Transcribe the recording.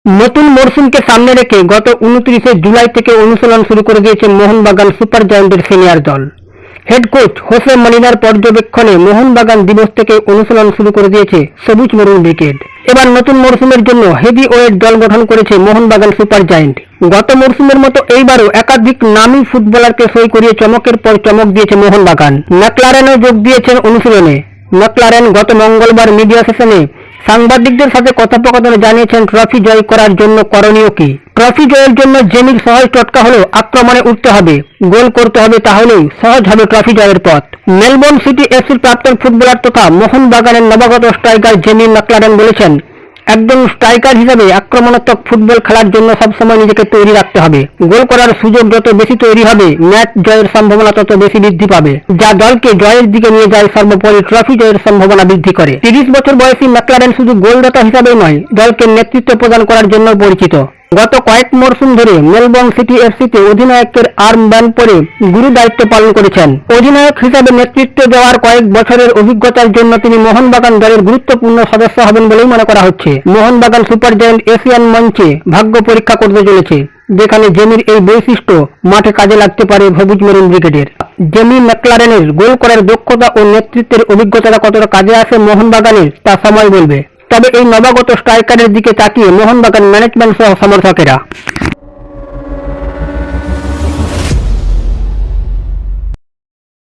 নতুন মরশুমকে সামনে রেখে গত 29 জুলাই থেকে অনুশীলন শুরু করে দিয়েছে মোহনবাগান সুপার জায়ান্টের সিনিয়র দল। হেড কোচ হোসে মলিনার পর্যবেক্ষণে মোহনবাগান দিবস থেকে অনুশীলন শুরু করে দিয়েছে সবুজ মরুন ব্রিগেড। এবার নতুন মরশুমের জন্য হেভি ওয়েট দল গঠন করেছে মোহনবাগান সুপার জায়ান্ট। গত মরশুমের মতো এইবারও একাধিক নামী ফুটবলারকে সই করিয়ে চমকের পর চমক দিয়েছে মোহনবাগান। ম্যাকলারেনও যোগ দিয়েছেন অনুশীলনে। ম্যাকলারেন গত মঙ্গলবার মিডিয়া সেশনে সাংবাদিকদের সাথে কথোপকথনে জানিয়েছেন ট্রফি জয় করার জন্য করণীয় কি। ট্রফি জয়ের জন্য জেমির সহজ টোটকা হলো আক্রমণে উঠতে হবে, গোল করতে হবে, তাহলেই সহজ হবে ট্রফি জয়ের পথ। মেলবোর্ন সিটি এফসির প্রাক্তন ফুটবলার তথা মোহনবাগানের নবাগত স্ট্রাইকার জেমি ম্যাকলারেন বলেছেন, একজন স্ট্রাইকার হিসেবে আক্রমণাত্মক ফুটবল খেলার জন্য সবসময় নিজেকে তৈরি রাখতে হবে। গোল করার সুযোগ যত বেশি তৈরি হবে, ম্যাচ জয়ের সম্ভাবনা তত বেশি বৃদ্ধি পাবে, যা দলকে জয়ের দিকে নিয়ে যায়, সর্বোপরি ট্রফি জয়ের সম্ভাবনা বৃদ্ধি করে। 30 বছর বয়সী ম্যাকলারেন শুধু গোলদাতা হিসাবেই নয়, দলকে নেতৃত্ব প্রদান করার জন্য পরিচিত। গত কয়েক মরশুম ধরে মেলবোর্ন সিটি এফসিতে অধিনায়কের আর্মব্যান্ড পরে গুরু দায়িত্ব পালন করেছেন। অধিনায়ক হিসাবে নেতৃত্ব দেওয়ার কয়েক বছরের অভিজ্ঞতার জন্য তিনি মোহনবাগান দলের গুরুত্বপূর্ণ সদস্য হবেন বলেই মনে করা হচ্ছে। মোহনবাগান সুপার জায়ান্ট এশিয়ান মঞ্চে ভাগ্য পরীক্ষা করতে চলেছে, যেখানে জেমির এই বৈশিষ্ট্য মাঠে কাজে লাগতে পারে সবুজ মেরুন ব্রিগেডের। জেমি ম্যাকলারেনের গোল করার দক্ষতা ও নেতৃত্বের অভিজ্ঞতাটা কতটা কাজে আসে মোহনবাগানের, তা সময় বলবে। তবে এই নবাগত স্ট্রাইকারের দিকে তাকিয়ে মোহনবাগান ম্যানেজমেন্ট সহ সমর্থকেরা